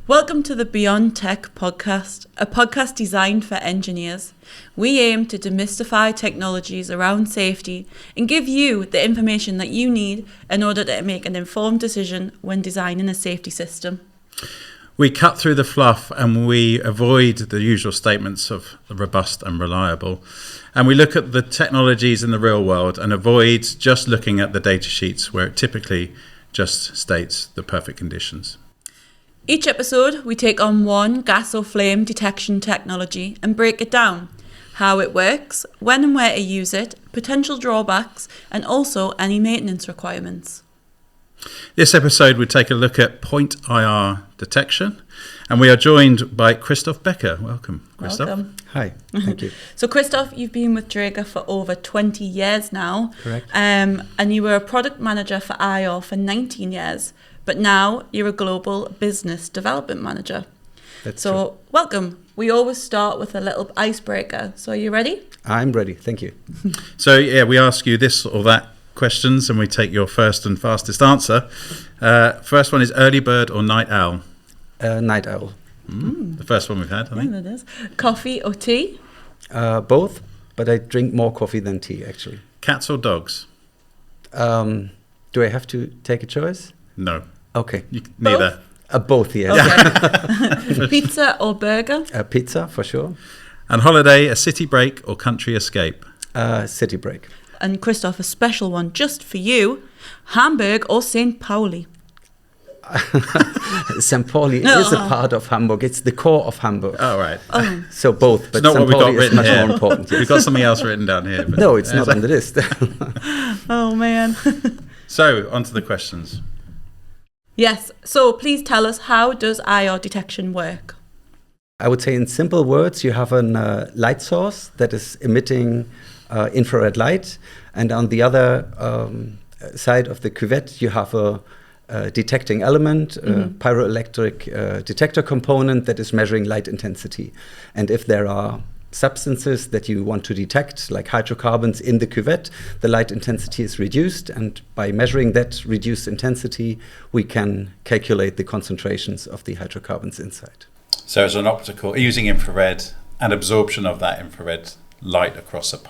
Welcome to the Beyond Tech podcast, a podcast designed for engineers. We aim to demystify technologies around safety and give you the information that you need in order to make an informed decision when designing a safety system. We cut through the fluff and we avoid the usual statements of robust and reliable. And we look at the technologies in the real world and avoid just looking at the data sheets where it typically just states the perfect conditions. Each episode, we take on one gas or flame detection technology and break it down. How it works, when and where to use it, potential drawbacks, and also any maintenance requirements. This episode, we take a look at point IR detection, and we are joined by Christof Becker. Welcome, Christof. Welcome. Hi, thank you. So Christof, you've been with Dräger for over 20 years now. Correct. And you were a product manager for IR for 19 years, but now you're a global business development manager. That's true. Welcome. We always start with a little icebreaker. So are you ready? I'm ready, thank you. So we ask you this or that questions and we take your first and fastest answer. First one is early bird or night owl? Night owl. The first one we've had, I think. Yeah, that is. Coffee or tea? Both, but I drink more coffee than tea, actually. Cats or dogs? Do I have to take a choice? No. Okay. Neither. Both, yes. Okay. Pizza or burger? Pizza, for sure. And holiday, a city break or country escape? City break. And Christof, a special one just for you. Hamburg or St. Pauli? St. Pauli is a part of Hamburg. It's the core of Hamburg. Oh, right. So both, but It's not St. what we've got Pauli is written much here. more important. Yes. We've got something else written down here. But No, it's not on the list. Oh, man. So, on to the questions. Yes. So please tell us, how does IR detection work? I would say in simple words, you have a light source that is emitting infrared light. And on the other side of the cuvette, you have a detecting element, pyroelectric detector component that is measuring light intensity. And if there are substances that you want to detect, like hydrocarbons in the cuvette, the light intensity is reduced. And by measuring that reduced intensity, we can calculate the concentrations of the hydrocarbons inside. So it's an optical, using infrared and absorption of that infrared light across a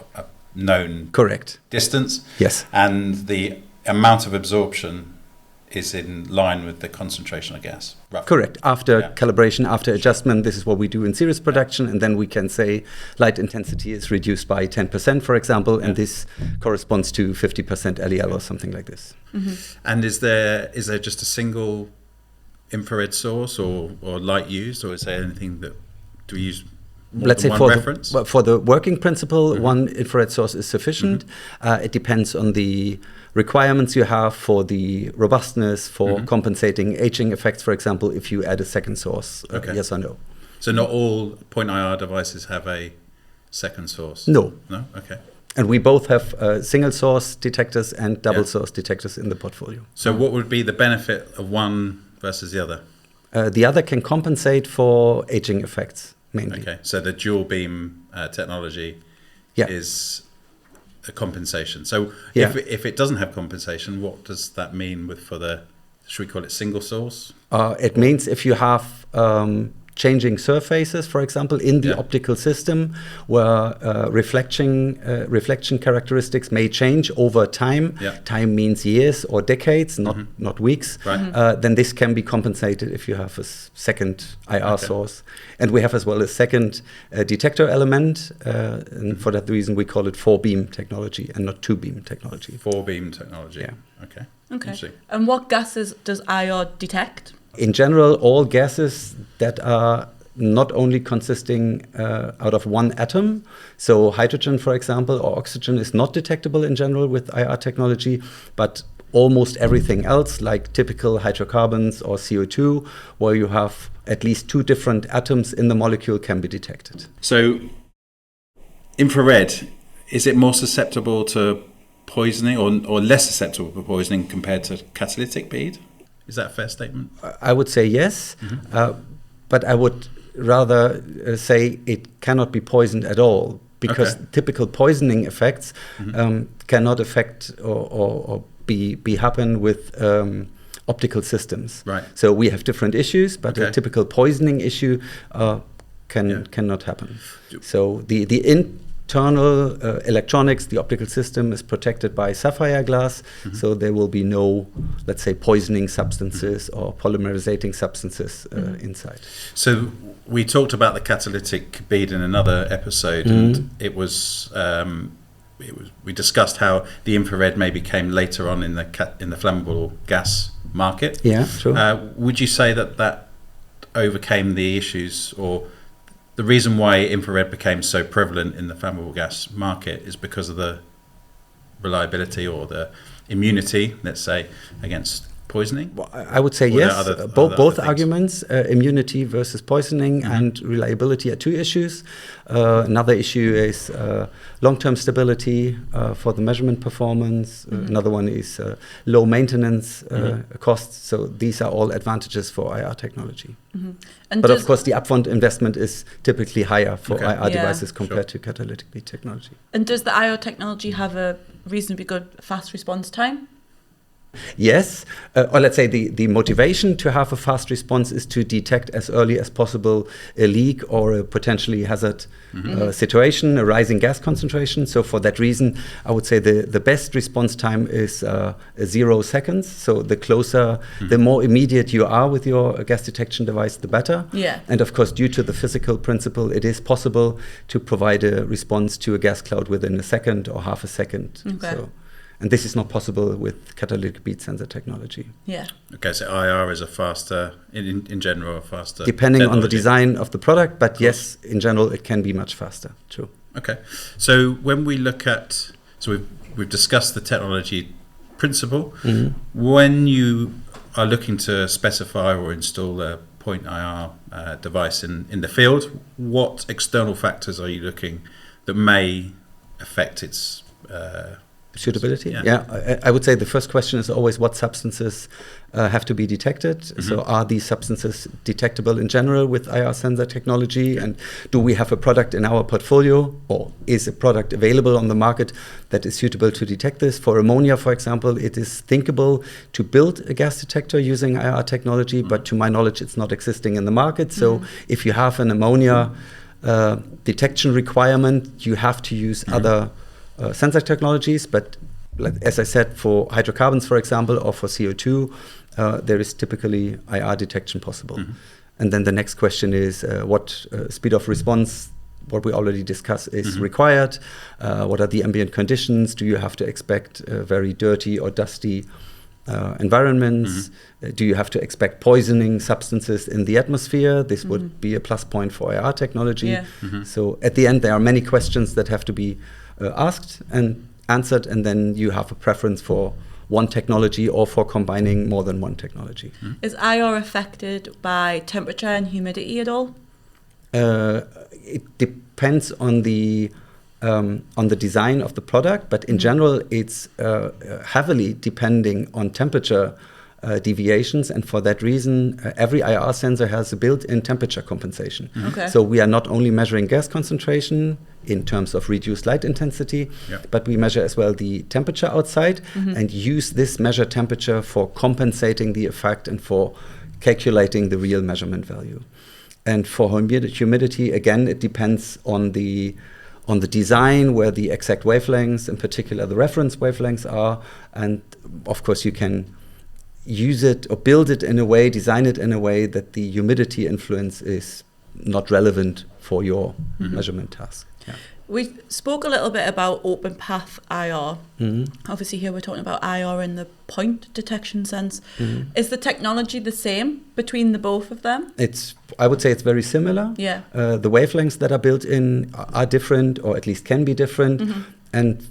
known Correct. distance. Yes. And the amount of absorption is in line with the concentration of gas. Roughly. Correct. After calibration, after adjustment, this is what we do in series production. And then we can say light intensity is reduced by 10%, for example, and this corresponds to 50% LEL or something like this. Mm-hmm. And is there just a single infrared source or light used, or is there anything that do we use more Let's than say one reference? for the working principle, one infrared source is sufficient. It depends on the requirements you have for the robustness, for compensating aging effects, for example, if you add a second source, yes or no. So not all point IR devices have a second source? No. No? Okay. And we both have single source detectors and double source detectors in the portfolio. So what would be the benefit of one versus the other? The other can compensate for aging effects, mainly. Okay, so the dual beam technology is a compensation. So if it doesn't have compensation, what does that mean for the, should we call it single source? It means if you have changing surfaces, for example, in the optical system, where reflection characteristics may change over time. Time means years or decades, not weeks. Right. Then this can be compensated if you have a second IR source. And we have as well a second detector element. And for that reason, we call it 4-beam technology and not 2-beam technology. 4-beam technology. Yeah. Okay. Okay. And what gases does IR detect? In general, all gases that are not only consisting out of one atom, so hydrogen, for example, or oxygen is not detectable in general with IR technology, but almost everything else, like typical hydrocarbons or CO2, where you have at least two different atoms in the molecule, can be detected. So infrared, is it more susceptible to poisoning or less susceptible to poisoning compared to catalytic bead? Is that a fair statement? I would say yes, but I would rather say it cannot be poisoned at all, because typical poisoning effects cannot affect or be happen with optical systems. Right. So we have different issues, but a typical poisoning issue cannot happen. So the internal electronics, the optical system is protected by sapphire glass, so there will be no, let's say, poisoning substances or polymerizating substances inside. So we talked about the catalytic bead in another episode, and it was we discussed how the infrared maybe came later on in the flammable gas market. Yeah, true. Would you say that overcame the issues, or the reason why infrared became so prevalent in the flammable gas market is because of the reliability or the immunity, let's say, against poisoning? Well, I would say yes. Both arguments, immunity versus poisoning and reliability are two issues. Another issue is long-term stability for the measurement performance. Another one is low maintenance costs. So these are all advantages for IR technology. But of course, the upfront investment is typically higher for IR devices compared to catalytic bead technology. And does the IR technology have a reasonably good fast response time? Yes, or let's say the motivation to have a fast response is to detect as early as possible a leak or a potentially hazard situation, a rising gas concentration. So for that reason, I would say the best response time is 0 seconds. So the closer, the more immediate you are with your gas detection device, the better. Yeah. And of course, due to the physical principle, it is possible to provide a response to a gas cloud within a second or half a second. Okay. And this is not possible with catalytic bead sensor technology. Yeah. Okay, so IR is a faster, in general, a faster depending technology. on the design of the product, but yes, in general, it can be much faster. True. Okay, so when we look at, so we've discussed the technology principle. When you are looking to specify or install a point IR device in the field, what external factors are you looking that may affect its suitability? Yeah, I would say the first question is always what substances have to be detected. So are these substances detectable in general with IR sensor technology? And do we have a product in our portfolio, or is a product available on the market that is suitable to detect this? For ammonia, for example, it is thinkable to build a gas detector using IR technology, but to my knowledge, it's not existing in the market. So if you have an ammonia detection requirement, you have to use other sensor technologies, but as I said, for hydrocarbons, for example, or for CO2, there is typically IR detection possible. And then the next question is what speed of response, what we already discussed, is required. What are the ambient conditions? Do you have to expect very dirty or dusty environments? Do you have to expect poisoning substances in the atmosphere? This would be a plus point for IR technology. Yeah. So at the end, there are many questions that have to be asked and answered, and then you have a preference for one technology or for combining more than one technology. Is IR affected by temperature and humidity at all? It depends on the design of the product, but in general, it's heavily depending on temperature deviations, and for that reason, every IR sensor has a built-in temperature compensation. Okay. So we are not only measuring gas concentration in terms of reduced light intensity, but we measure as well the temperature outside and use this measured temperature for compensating the effect and for calculating the real measurement value. And for humidity, again, it depends on the design, where the exact wavelengths, in particular the reference wavelengths, are. And of course, you can use it or build it in a way, design it in a way that the humidity influence is not relevant for your measurement task. Yeah. We spoke a little bit about open path IR. Obviously here we're talking about IR in the point detection sense. Is the technology the same between the both of them? I would say it's very similar. Yeah. The wavelengths that are built in are different, or at least can be different. And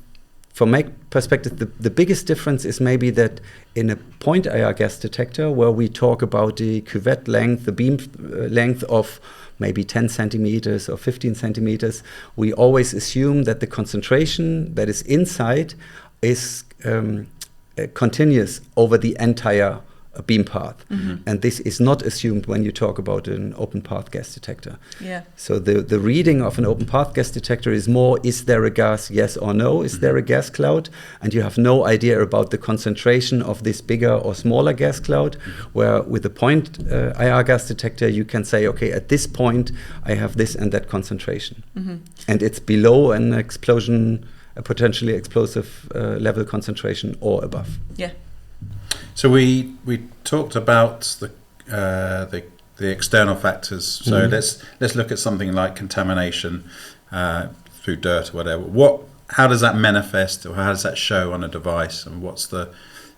from my perspective, the biggest difference is maybe that in a point IR gas detector, where we talk about the cuvette length, the beam length of maybe 10 centimeters or 15 centimeters, we always assume that the concentration that is inside is continuous over the entire a beam path. And this is not assumed when you talk about an open path gas detector. Yeah. So the reading of an open path gas detector is more, is there a gas, yes or no? Is there a gas cloud? And you have no idea about the concentration of this bigger or smaller gas cloud, where with a point IR gas detector, you can say, okay, at this point, I have this and that concentration. And it's below an explosion, a potentially explosive level concentration or above. Yeah. So we talked about the external factors. So let's look at something like contamination through dirt or whatever. How does that manifest, or how does that show on a device? And what's the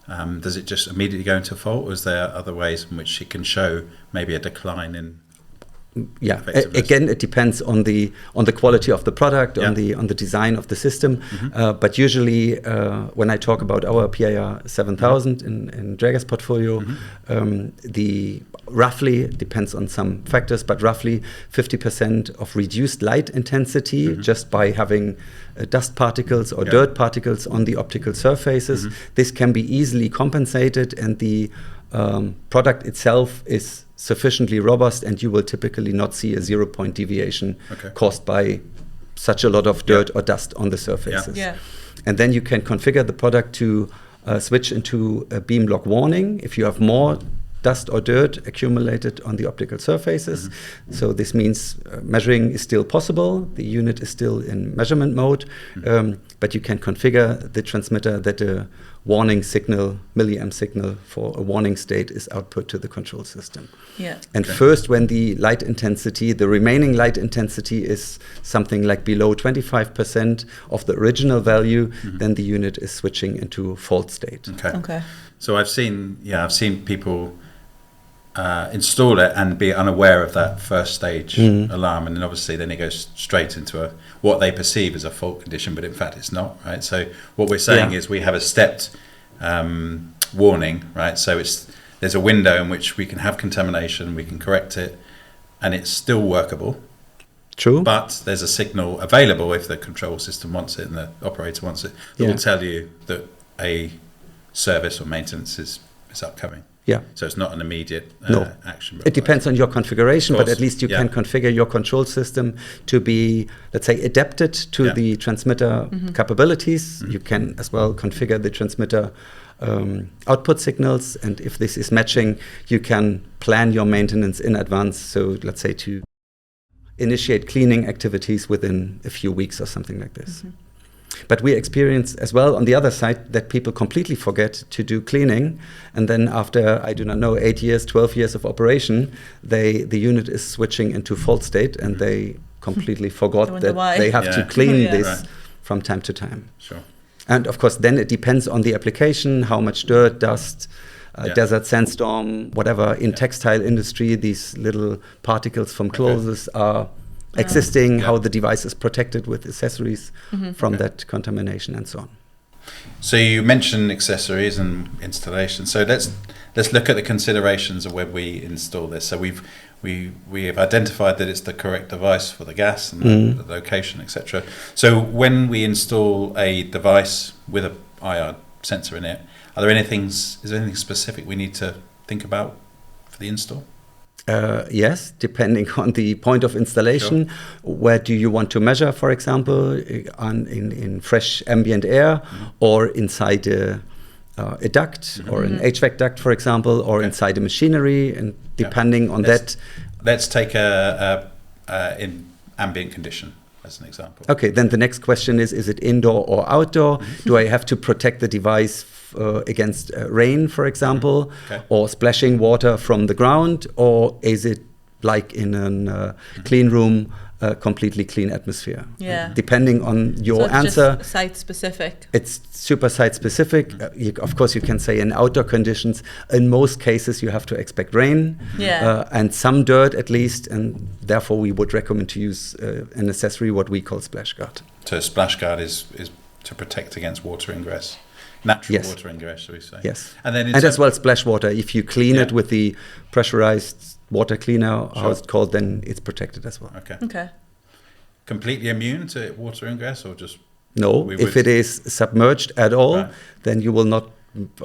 does it just immediately go into fault, or is there other ways in which it can show maybe a decline in? Yeah, again, it depends on the quality of the product, on the design of the system. But usually, when I talk about our PIR 7000 in Dräger's portfolio, the roughly depends on some factors, but roughly 50% of reduced light intensity just by having dust particles or dirt particles on the optical surfaces. This can be easily compensated, and the product itself is sufficiently robust, and you will typically not see a 0-point deviation caused by such a lot of dirt or dust on the surfaces. And then you can configure the product to switch into a beam lock warning if you have more dust or dirt accumulated on the optical surfaces. So this means measuring is still possible, the unit is still in measurement mode, but you can configure the transmitter that a warning signal, milliamp signal for a warning state is output to the control system. And first, when the light intensity, the remaining light intensity is something like below 25% of the original value, then the unit is switching into fault state. So I've seen people install it and be unaware of that first stage alarm, and then obviously then it goes straight into what they perceive as a fault condition, but in fact it's not, right? So what we're saying is we have a stepped warning, right? So there's a window in which we can have contamination, we can correct it, and it's still workable. True. But there's a signal available if the control system wants it and the operator wants it, that will tell you that a service or maintenance is upcoming. So it's not an immediate action. It depends on your configuration, but at least you can configure your control system to be, let's say, adapted to the transmitter capabilities. You can as well configure the transmitter output signals, and if this is matching, you can plan your maintenance in advance. So let's say to initiate cleaning activities within a few weeks or something like this. But we experience as well on the other side that people completely forget to do cleaning, and then after, I do not know, 8 years, 12 years of operation, the unit is switching into fault state, and they completely forgot that they have to clean this from time to time. And of course, then it depends on the application, how much dirt, dust, desert sandstorm, whatever. In textile industry, these little particles from clothes are existing, how the device is protected with accessories from that contamination and so on. So you mentioned accessories and installation. So let's look at the considerations of when we install this. So we have identified that it's the correct device for the gas and the location, etc. So when we install a device with a IR sensor in it, is there anything specific we need to think about for the install? Yes, depending on the point of installation. Where do you want to measure, for example, in fresh ambient air, or inside a duct, or an HVAC duct, for example, or inside a machinery, and depending on that. Let's take in ambient condition as an example. Okay, then the next question is it indoor or outdoor? Do I have to protect the device against rain, for example, or splashing water from the ground, or is it like in a clean room, completely clean atmosphere? Depending on your answer. Just site specific. It's super site specific. Of course, you can say in outdoor conditions, in most cases, you have to expect rain and some dirt at least, and therefore we would recommend to use an accessory, what we call splash guard. So splash guard is to protect against water ingress. Natural water ingress, shall we say? Yes. And then as well splash water. If you clean it with the pressurized water cleaner, how it's called, then it's protected as well. Okay. Completely immune to water ingress, or just no? If it is submerged at all, then you will not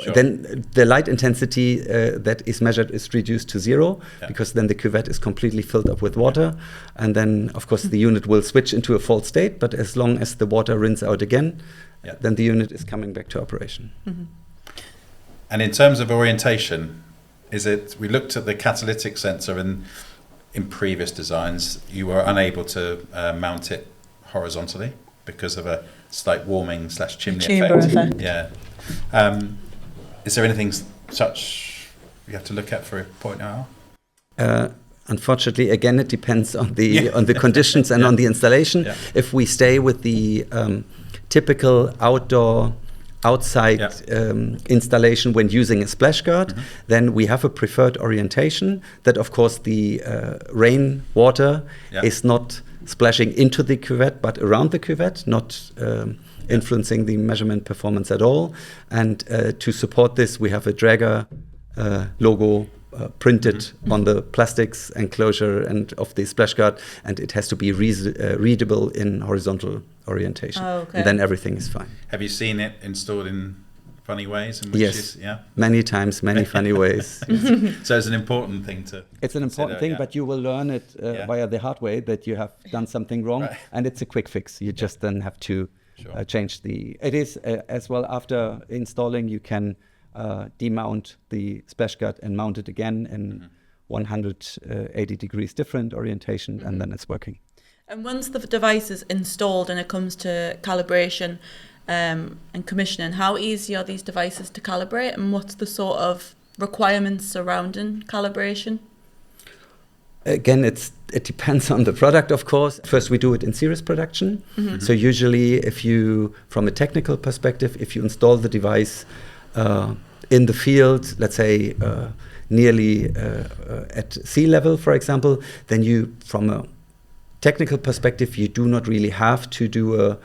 Sure. then the light intensity that is measured is reduced to 0, because then the cuvette is completely filled up with water. And then, of course, the unit will switch into a fault state. But as long as the water rinses out again, then the unit is coming back to operation. Mm-hmm. And in terms of orientation, we looked at the catalytic sensor, and in previous designs, you were unable to mount it horizontally because of a slight warming / chimney effect. Yeah. Is there anything such you have to look at for 0.0? Unfortunately, again, it depends on the conditions and on the installation. Yeah. If we stay with the typical outside installation when using a splash guard, then we have a preferred orientation that, of course, the rain water is not splashing into the cuvette, but around the cuvette, not influencing the measurement performance at all. And to support this, we have a Dräger logo printed on the plastics enclosure and of the splash guard, and it has to be readable in horizontal orientation. Oh, okay. And then everything is fine. Have you seen it installed in funny ways? Yes, many times, many funny ways. So it's an important thing to It's an important thing, but you will learn it via the hard way that you have done something wrong, and it's a quick fix. You just then have to change it is as well, after installing, you can demount the splash guard and mount it again in 180 degrees different orientation, and then it's working. And once the device is installed and it comes to calibration and commissioning, how easy are these devices to calibrate, and what's the sort of requirements surrounding calibration? Again, it depends on the product, of course. First, we do it in series production. So usually, from a technical perspective, if you install the device in the field, let's say nearly at sea level, for example, then you, from a technical perspective, you do not really have to do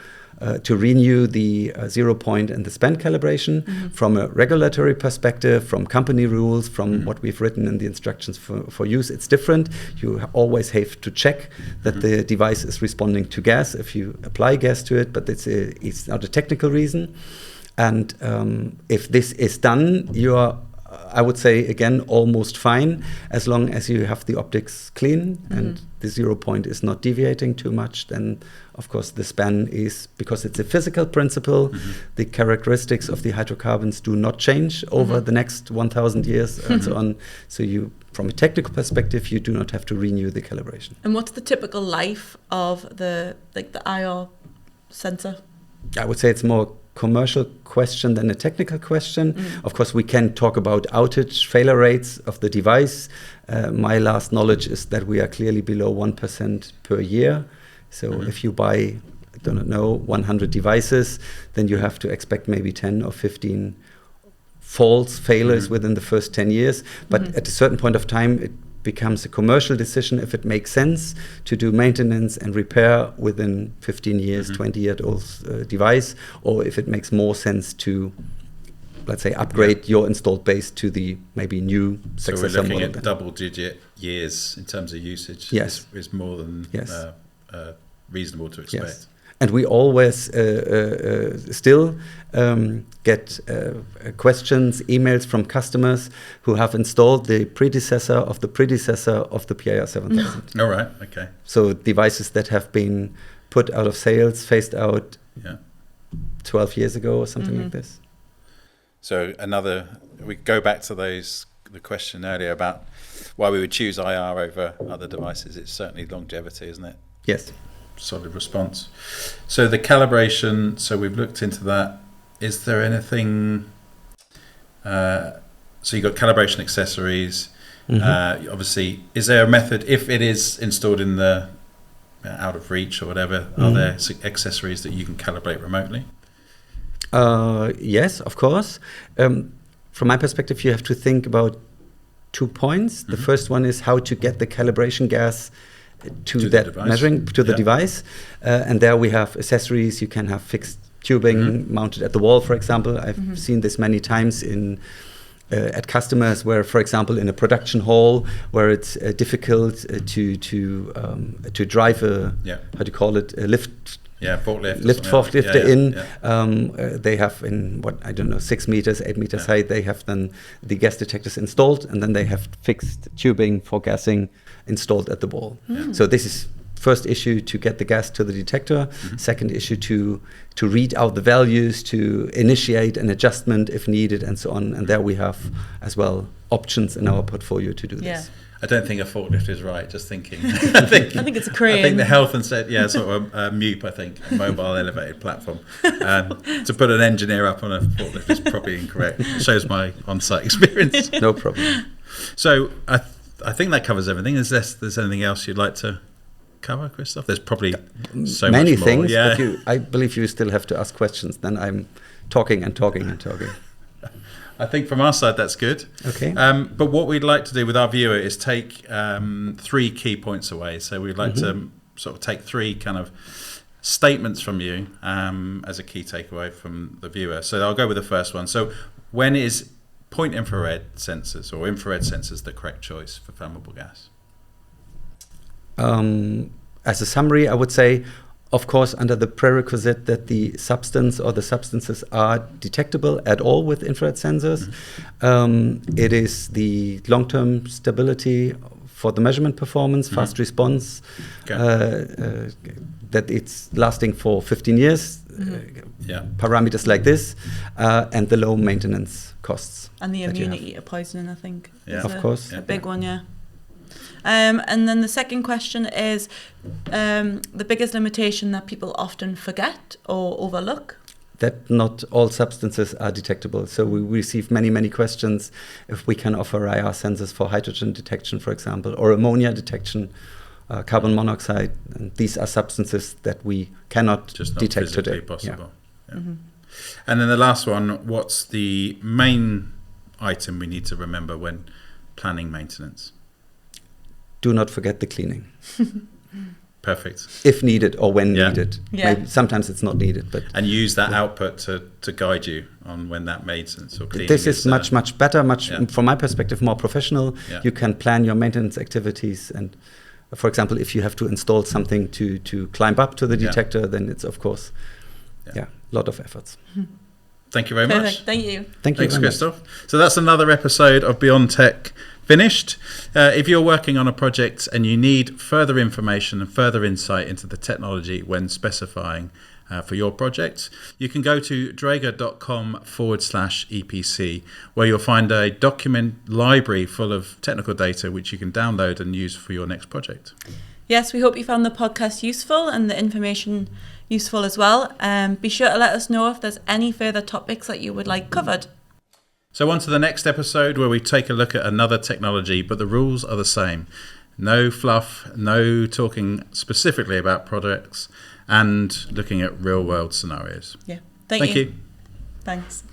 to renew the 0 point and the span calibration. From a regulatory perspective, from company rules, from what we've written in the instructions for use, it's different. You always have to check that the device is responding to gas if you apply gas to it, but it's not a technical reason. And if this is done, you are, I would say, again, almost fine, as long as you have the optics clean and the 0 point is not deviating too much. Then, of course, the span is, because it's a physical principle, the characteristics of the hydrocarbons do not change over the next 1,000 years and so on. So you, from a technical perspective, you do not have to renew the calibration. And what's the typical life of the IR sensor? I would say it's more commercial question than a technical question. Of course, we can talk about outage failure rates of the device. My last knowledge is that we are clearly below 1% per year. So if you buy, I don't know, 100 devices, then you have to expect maybe 10 or 15 false failures within the first 10 years. But at a certain point of time, it becomes a commercial decision if it makes sense to do maintenance and repair within 15 years, 20-year-old device, or if it makes more sense to, let's say, upgrade your installed base to the maybe new successor model. So we're looking at double-digit years in terms of usage. Yes. Is more than reasonable to expect. Yes. And we always still get questions, emails from customers who have installed the predecessor of the predecessor of the PIR 7000. All right, okay. So devices that have been put out of sales, phased out 12 years ago or something like this. So we go back to the question earlier about why we would choose IR over other devices. It's certainly longevity, isn't it? Yes. Solid response. So the calibration, so we've looked into that. Is there anything, so you've got calibration accessories. Obviously, is there a method, if it is installed in the out of reach or whatever, are there accessories that you can calibrate remotely? Yes, of course. From my perspective, you have to think about 2 points. The first one is how to get the calibration gas to that measuring to the device, and there we have accessories. You can have fixed tubing mounted at the wall, for example. I've seen this many times at customers where, for example, in a production hall where it's difficult to drive a lift forklift. Lift forklifter in. Yeah. They have in 6 meters, 8 meters high. They have then the gas detectors installed, and then they have fixed tubing for gassing installed at the wall. So this is first issue, to get the gas to the detector. Second issue, to read out the values, to initiate an adjustment if needed, and so on. And there we have as well options in our portfolio to do this. I don't think a forklift is right, just thinking. I think it's a crane. I think the health and safety, sort of a MUPE, I think, a mobile elevated platform. To put an engineer up on a forklift is probably incorrect. It shows my on-site experience. No problem. So I think that covers everything. Is there's anything else you'd like to cover, Christof? There's probably so many much more. things, but I believe you still have to ask questions. Then I'm talking and talking and talking. I think from our side that's good. Okay. But what we'd like to do with our viewer is take 3 key points away. So we'd like to sort of take 3 kind of statements from you as a key takeaway from the viewer. So I'll go with the first one. So when is point infrared sensors or infrared sensors the correct choice for flammable gas? As a summary, I would say, of course, under the prerequisite that the substance or the substances are detectable at all with infrared sensors. It is the long-term stability for the measurement performance, fast response, that it's lasting for 15 years, parameters like this, and the low maintenance costs. And the immunity to poisoning, I think. Of course. A big one, and then the second question is the biggest limitation that people often forget or overlook. That not all substances are detectable. So we receive many questions if we can offer IR sensors for hydrogen detection, for example, or ammonia detection, carbon monoxide. And these are substances that we cannot detect today. Possible. Yeah. And then the last one, what's the main item we need to remember when planning maintenance? Do not forget the cleaning. Perfect. If needed or when needed. Yeah. Maybe sometimes it's not needed, but and use that output to guide you on when that maintenance or cleaning. This is much better, from my perspective, more professional. Yeah. You can plan your maintenance activities, and for example, if you have to install something to climb up to the detector, then it's of course a lot of efforts. Thank you very much. Thank you. Thanks, Christof. So that's another episode of Beyond Tech finished. If you're working on a project and you need further information and further insight into the technology when specifying for your project, you can go to dräger.com/EPC, where you'll find a document library full of technical data which you can download and use for your next project. Yes, we hope you found the podcast useful and the information useful as well. Be sure to let us know if there's any further topics that you would like covered. So on to the next episode, where we take a look at another technology, but the rules are the same. No fluff, no talking specifically about products, and looking at real world scenarios. Yeah. Thank you. Thank you. Thanks.